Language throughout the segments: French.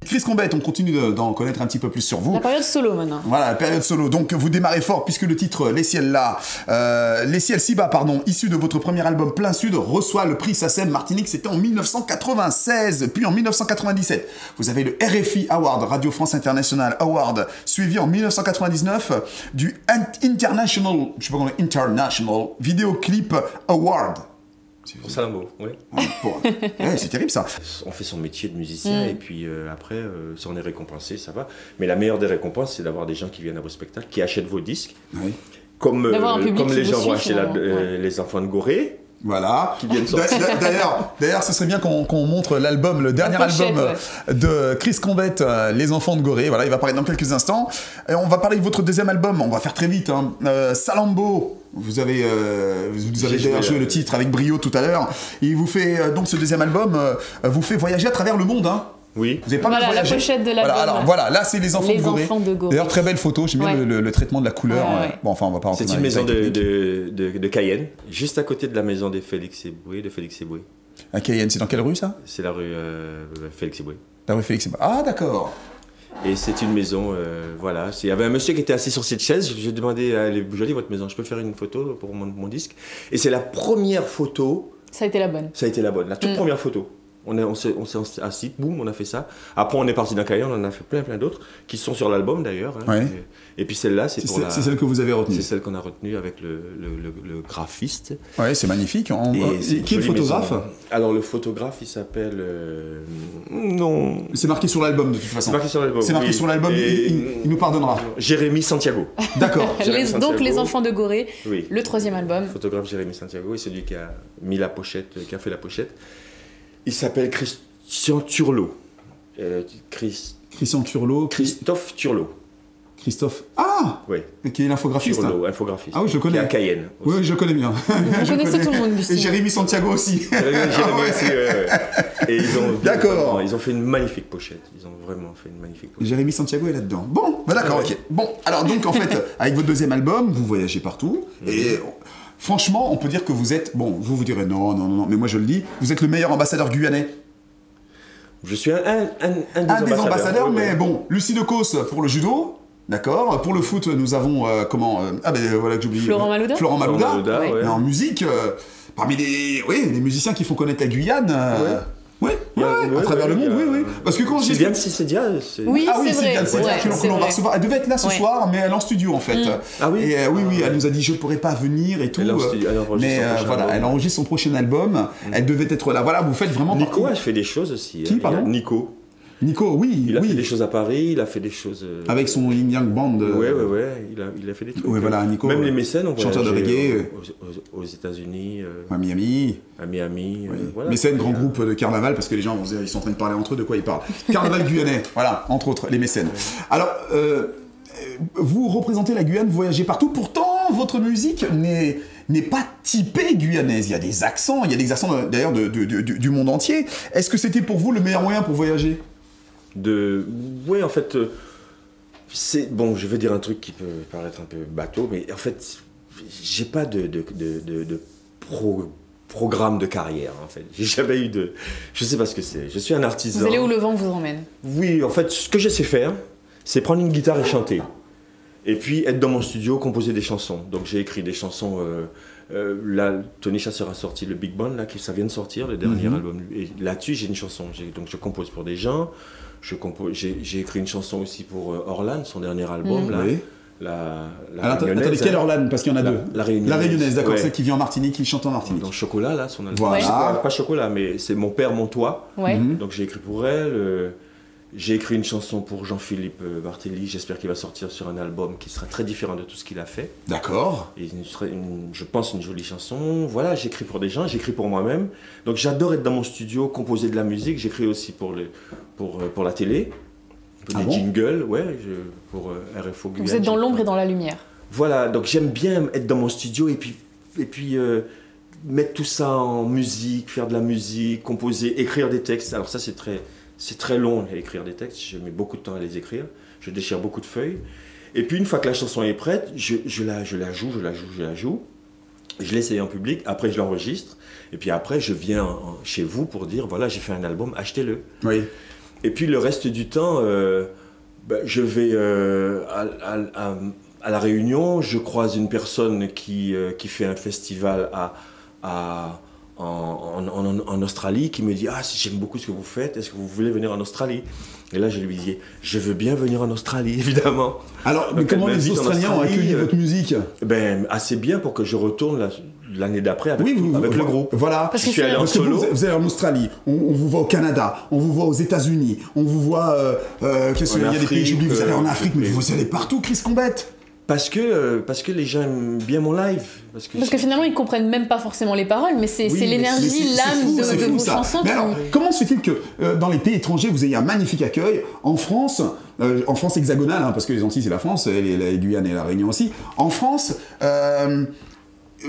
Chris Combet, on continue d'en connaître un petit peu plus sur vous. La période solo maintenant. Voilà, la période solo. Donc vous démarrez fort puisque le titre Les Ciels Si Bas, pardon, issu de votre premier album Plein Sud, reçoit le prix SACEM Martinique, c'était en 1996. Puis en 1997, vous avez le RFI Award, Radio France International Award, suivi en 1999 du International, je sais pas comment, International Video Clip Award. Pour Salambo, oui. Ouais, c'est terrible ça. On fait son métier de musicien et puis après, si on est récompensé, ça va. Mais la meilleure des récompenses, c'est d'avoir des gens qui viennent à vos spectacles, qui achètent vos disques. Oui. Comme les gens vont acheter ouais. Les Enfants de Gorée. Voilà. Qui viennent sortir. D'ailleurs, ce serait bien qu'on montre l'album, le dernier album de Chris Combet, Les Enfants de Gorée. Voilà, il va paraître dans quelques instants. Et on va parler de votre deuxième album. On va faire très vite. Hein. Salambo. Vous avez d'ailleurs joué le titre avec brio tout à l'heure. Il vous fait donc ce deuxième album vous fait voyager à travers le monde. Hein. Oui. Vous avez pas mal voyagé. La pochette de l'album. Alors voilà, là c'est Les Enfants de Gorée. D'ailleurs, très belle photo. J'aime bien le traitement de la couleur. Ouais. Bon, enfin, on va pas rentrer C'est une maison de Cayenne, juste à côté de la maison de Félix Eboué. À Cayenne, c'est dans quelle rue ça? C'est la rue Félix Eboué. La rue Félix Eboué. Ah, d'accord. Et c'est une maison, voilà. Il y avait un monsieur qui était assis sur cette chaise. J'ai demandé à Jolie, votre maison, je peux faire une photo pour mon disque. Et c'est la première photo. Ça a été la bonne. Ça a été la bonne, la toute première photo. On s'est assis, boum, on a fait ça. Après, on est parti dans Cayenne, on en a fait plein d'autres qui sont sur l'album d'ailleurs. Hein. Ouais. Et puis celle-là, c'est celle que vous avez retenue. C'est celle qu'on a retenue avec le graphiste. Ouais, c'est magnifique. Qui est le photographe? Alors le photographe, il s'appelle non. C'est marqué sur l'album de toute façon. C'est marqué sur l'album. C'est marqué sur l'album. Il nous pardonnera. Jérémy Santiago. D'accord. Donc Les Enfants de Gorée. Oui. Le troisième album. Le photographe Jérémy Santiago et celui qui a mis la pochette, qui a fait la pochette. Il s'appelle Christian Turlot. Christian Turlot. Christophe Turlot. Christophe. Ah Oui. Qui est l'infographiste. Turlot, infographiste. Ah oui, je le connais. Qui est à Cayenne. Aussi. Oui, je le connais bien. Vous connaissez tout le monde, Lucien. Et Jérémy Santiago aussi. Jérémy aussi, Et d'accord. Ils ont fait une magnifique pochette. Ils ont vraiment fait une magnifique pochette. Jérémy Santiago est là-dedans. Bon, bah d'accord, ok. Bon, alors donc en fait, avec votre deuxième album, vous voyagez partout. Et franchement, on peut dire que vous êtes... Bon, vous direz non, mais moi je le dis, vous êtes le meilleur ambassadeur guyanais. Je suis un des ambassadeurs, mais bon, Lucie Decausse pour le judo. D'accord. Pour le foot, nous avons voilà que j'oublie. Florent Malouda. Florent Malouda. Ouais. Mais en musique, parmi les musiciens qui font connaître la Guyane. À travers le monde, oui. Parce que quand j'ai... C'est Diane. Oui, c'est vrai. On va recevoir. Elle devait être là ce soir, mais elle est en studio en fait. Ah oui. Et oui, elle nous a dit je pourrais pas venir et tout. Mais voilà, elle enregistre son prochain album. Elle devait être là. Voilà, vous faites vraiment. Nico a fait des choses aussi. Qui, pardon? Nico, oui. Il a fait des choses à Paris, il a fait des choses... Avec son Yin Yang Band. Ouais, il a fait des trucs. Ouais, voilà, Nico. Même les mécènes, on chanteur de reggae. Aux États-Unis. À Miami. À Miami. Voilà. Mécènes, grand groupe de carnaval, parce que les gens ils sont en train de parler entre eux, de quoi ils parlent. Carnaval guyanais, voilà, entre autres, les mécènes. Alors, vous représentez la Guyane, vous voyagez partout, pourtant, votre musique n'est pas typée guyanaise. Il y a des accents, d'ailleurs du monde entier. Est-ce que c'était pour vous le meilleur moyen pour voyager? Oui, en fait, c'est... Bon, je vais dire un truc qui peut paraître un peu bateau, mais en fait, j'ai pas de programme de carrière, en fait. J'ai jamais eu de... Je sais pas ce que c'est. Je suis un artisan. Vous allez où le vent vous emmène? Oui, en fait, ce que je sais faire, c'est prendre une guitare et chanter. Et puis, être dans mon studio, composer des chansons. Donc, j'ai écrit des chansons... là, Tony Chasseur a sorti le Big Band, là, ça vient de sortir, le dernier album. Et là-dessus, j'ai une chanson. Donc, je compose pour des gens. J'ai écrit une chanson aussi pour Orlan, son dernier album. Là. Oui. Attendez, quelle Orlan? Parce qu'il y en a deux. La Réunionnaise. La Réunionnaise, d'accord, celle qui vit en Martinique, qui chante en Martinique. Dans Chocolat, là, son album. Voilà. Pas Chocolat, mais c'est Mon Père, Mon Toit. Donc j'ai écrit pour elle. J'ai écrit une chanson pour Jean-Philippe Barthély, j'espère qu'il va sortir sur un album qui sera très différent de tout ce qu'il a fait. D'accord. Et je pense une jolie chanson. Voilà, j'écris pour des gens, j'écris pour moi-même. Donc j'adore être dans mon studio, composer de la musique. J'écris aussi pour la télé, des jingles, pour RFO Guyane. Vous êtes dans l'ombre et dans la lumière. Voilà, donc j'aime bien être dans mon studio et puis mettre tout ça en musique, faire de la musique, composer, écrire des textes. Alors ça c'est très long à écrire des textes, je mets beaucoup de temps à les écrire, je déchire beaucoup de feuilles. Et puis une fois que la chanson est prête, je la joue, je l'essaye en public, après je l'enregistre, et puis après je viens chez vous pour dire voilà j'ai fait un album, achetez-le. Oui. Et puis le reste du temps, je vais à La Réunion, je croise une personne qui fait un festival en Australie, qui me dit « Ah, j'aime beaucoup ce que vous faites, est-ce que vous voulez venir en Australie ?» Et là, je lui dis « Je veux bien venir en Australie, évidemment. » Alors, mais comment les Australiens ont accueilli votre musique? Assez bien pour que je retourne l'année d'après avec le groupe. Voilà. Parce que je suis allé en solo. Vous allez en Australie, on vous voit au Canada, on vous voit aux États-Unis, on vous voit... qu'est-ce qu'il y a des pays, j'oublie, vous allez en Afrique, mais vous allez partout, Chris Combette. Parce que les gens aiment bien mon live. Parce que finalement, ils comprennent même pas forcément les paroles, mais c'est l'énergie, l'âme de vos chansons. Mais alors, comment se fait-il que dans les pays étrangers, vous ayez un magnifique accueil? En France hexagonale, hein, parce que les Antilles, c'est la France, et la Guyane et la Réunion aussi. En France,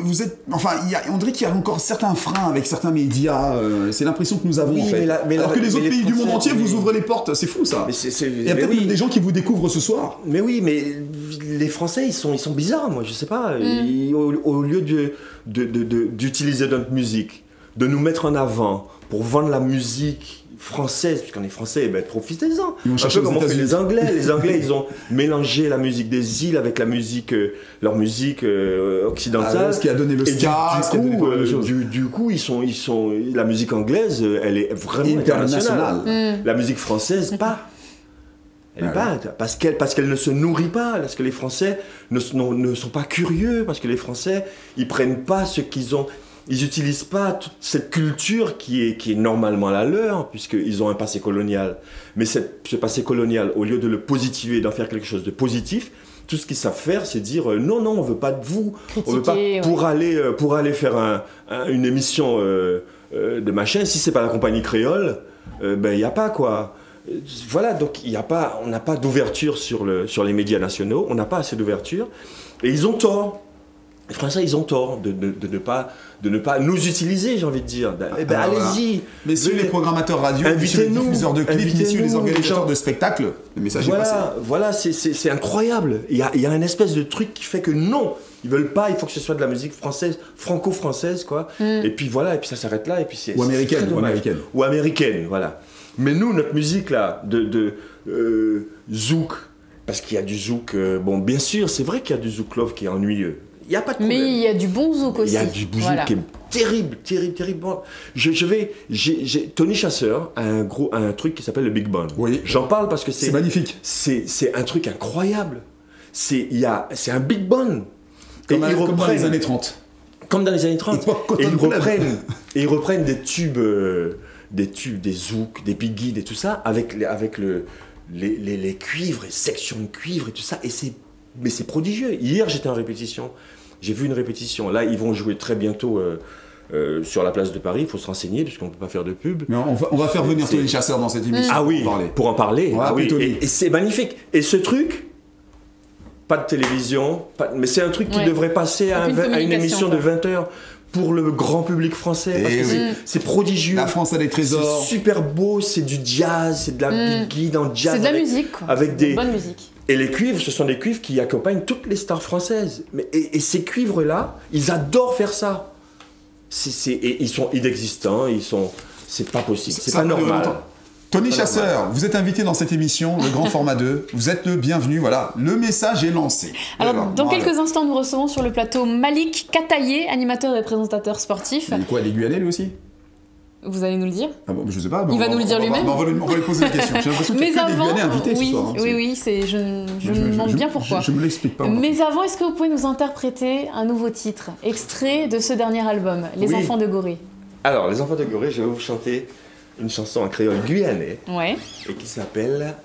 vous êtes... Enfin, on dirait qu'il y a encore certains freins avec certains médias. C'est l'impression que nous avons, en fait. Alors que les autres pays du monde entier vous ouvrent les portes. C'est fou, ça. Il y a peut-être même des gens qui vous découvrent ce soir. Mais oui, mais les Français, ils sont bizarres, moi, je sais pas. Au lieu d'utiliser notre musique, de nous mettre en avant pour vendre la musique française, puisqu'on est français, profitez-en. Un peu comme ont fait les Anglais. Les Anglais, ils ont mélangé la musique des îles avec la musique, leur musique occidentale. Ce qui a donné le ska, du coup, la musique anglaise, elle est vraiment internationale. La musique française, pas. Elle est pas, parce qu'elle ne se nourrit pas, parce que les Français ne sont pas curieux, parce que les Français, ils prennent pas ce qu'ils ont. Ils n'utilisent pas toute cette culture qui est normalement la leur, puisqu'ils ont un passé colonial. Mais ce passé colonial, au lieu de le positiver, d'en faire quelque chose de positif, tout ce qu'ils savent faire, c'est dire non, on ne veut pas de vous. On veut pas pour aller faire une émission de machin, si ce n'est pas la compagnie créole, il n'y a pas quoi. Voilà, donc on n'a pas d'ouverture sur les médias nationaux, on n'a pas assez d'ouverture, et ils ont tort. Les Français, ils ont tort de ne pas nous utiliser, j'ai envie de dire. Allez-y. Mais si les programmateurs radio, les diffuseurs de clips, les organisateurs de spectacles, le message est passé. Voilà, c'est incroyable. Il y a une espèce de truc qui fait que non, ils veulent pas, il faut que ce soit de la musique française, franco-française, quoi. Et puis voilà, et puis ça s'arrête là, et puis ou américaine, ou américaine, voilà. Mais nous, notre musique là, de zouk, parce qu'il y a du zouk, bien sûr, c'est vrai qu'il y a du zouk love qui est ennuyeux. Il n'y a pas de problème. Mais il y a du bon zouk aussi. Il y a du zouk qui est terrible. Bon, j'ai Tony Chasseur a un truc qui s'appelle le Big Band. Oui. J'en parle parce que c'est magnifique. C'est un truc incroyable. C'est un Big Band. Comme dans les années 30. Comme dans les années 30. Et ils reprennent des tubes, des zouks, des biggies et tout ça, avec les cuivres, les sections de cuivre et tout ça. Mais c'est prodigieux. Hier, j'étais en répétition. J'ai vu une répétition. Là, ils vont jouer très bientôt sur la place de Paris. Il faut se renseigner, puisqu'on ne peut pas faire de pub. Mais on va faire venir Tony Chasseur dans cette émission. Ah oui, pour en parler. Ah oui. Et c'est magnifique. Et ce truc, pas de télévision, mais c'est un truc qui devrait passer à une émission de 20h pour le grand public français. Parce que c'est prodigieux. La France a des trésors. C'est super beau, c'est du jazz, c'est de la biggie dans le jazz. C'est de la musique, quoi. Avec des bonne musique. Et les cuivres, ce sont des cuivres qui accompagnent toutes les stars françaises. Et ces cuivres-là, ils adorent faire ça. Et ils sont inexistants, c'est pas possible, c'est pas normal. Tony Chasseur, vous êtes invité dans cette émission, le grand format 2. Vous êtes le bienvenu, voilà. Le message est lancé. Alors, dans quelques instants, nous recevons sur le plateau Malik Kataye, animateur et présentateur sportif. Il est quoi, il est guyanais lui aussi? Vous allez nous le dire? Ah bon, je sais pas. Il va nous le dire lui-même. On va lui poser la question. J'ai l'impression qu'il y a que des Guyanais invités ce soir. Oui, je me demande bien pourquoi. Je me l'explique pas. Mais avant, est-ce que vous pouvez nous interpréter un nouveau titre, extrait de ce dernier album, Les Enfants de Gorée? Alors, Les Enfants de Gorée, je vais vous chanter une chanson en créole guyanais et qui s'appelle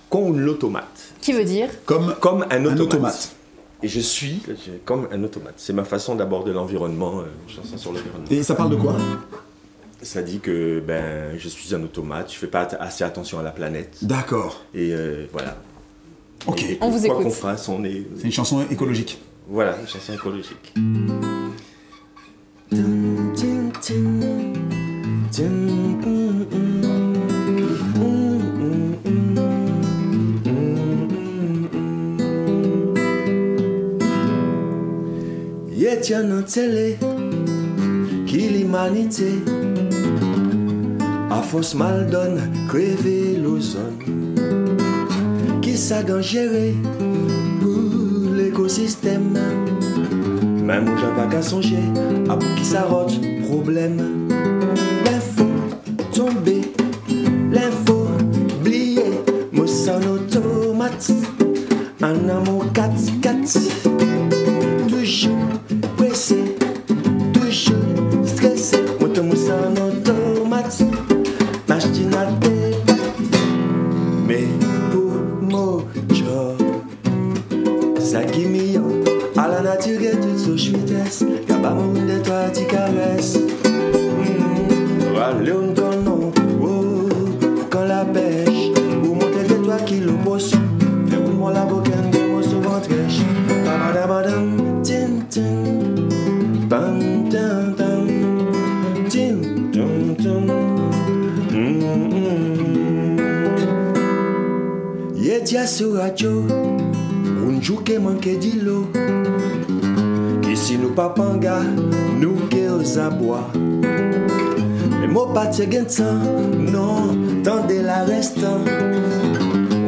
Con l'automate. Qui veut dire comme un automate. Et je suis comme un automate. C'est ma façon d'aborder l'environnement, une chanson sur l'environnement. Et ça parle de quoi? Ça dit que je suis un automate, je fais pas assez attention à la planète. D'accord. Et voilà. Ok. On vous écoute. Quoi qu'on fasse, on est... C'est une chanson écologique. Voilà, une chanson écologique. Yetian télé qui l'humanité à force mal donne, crever l'ozone. Qui ça dangereux pour l'écosystème? Même où j'en pas qu'à songer, à pour qui ça rote, problème. L'info tomber, l'info oublié, moi sans automate, un amour 4-4, toujours pressé, toujours stressé, moi sans automate, machine à débat, mais pour mon job, ça qui m'y a, à la nature et toute sa chouittesse, y'a pas mon de toi tu caresses. Allez, on donne non, oh, quand la pêche, ou monter de toi qui le poisson, fais pour moi la boucane de mon souvent trèche. Babadabadam, tin tin, bam tam tam, tin tum tum. Yedia sur radio, on joue que manque d'îlot. Qui si nous pas panga, nous que aux abois. Mo pati gen tan, non, tande la restan.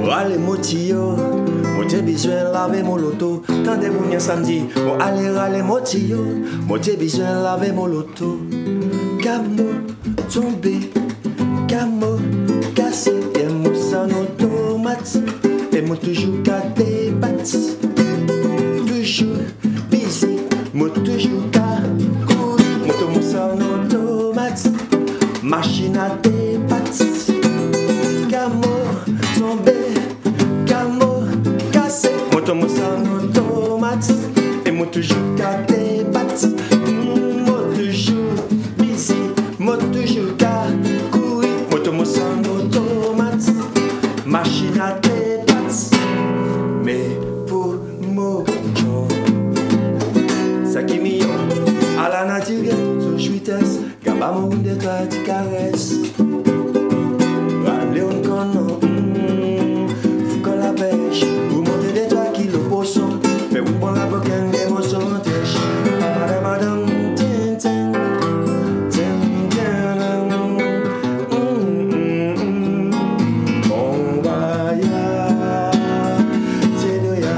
Rale motiyo, mo te bizwen lave mon loto. Tande mounyen samedi, mo ale rale motiyo, mo te bizwen lave mon loto. Kamo tombe, kamo kase, et mo san automate, et mo toujours ka débat. Toujours busy, mo toujours ka courir, mo san automate. Machine à débat, camo tombé, camo cassé. Moi tombe sans automate, et moi toujours qu'à débattre. Moi toujours busy, moi toujours qu'à courir. Moi tombe sans automate, machine à débat. Mais pour mon job, ça qui m'y a, à la nature et toute chouittesse. Gabamo de toi tu caresses. Allez on connaît, faut qu'on la pêche. Ou monter de toi qui le poisson. Mais vous prenez la boucane des moissons tèches. Madame, tin tin, tin tin. Bon voyage, c'est de ya.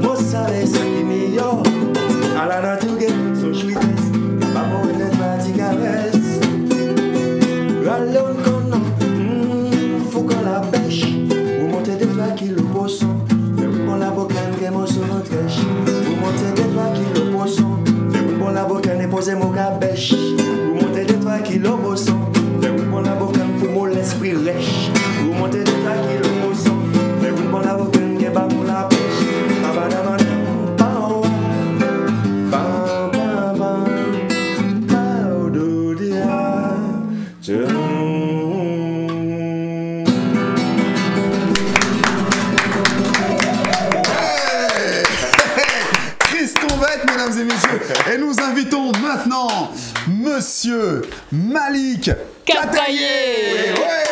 Moi savais ça qui meilleur. À la nature que toute son chouittesse, pas mon net pas d'y caresse. Allez on connaît, faut qu'on la pêche. Ou monter des toi qui le poisson. Fais pour la boucane que mon son trèche. Ou monter des toi qui le poisson. Fais pour la boucane et poser mon cabèche. Ou monter des toi qui le poisson. Fais pour la boucane pour mon l'esprit lèche. Ou monter des toi qui le poisson. Fais pour la boucane que pas pour la pêche. Mesdames et messieurs, et nous invitons maintenant Monsieur Malik Kataye. Ouais.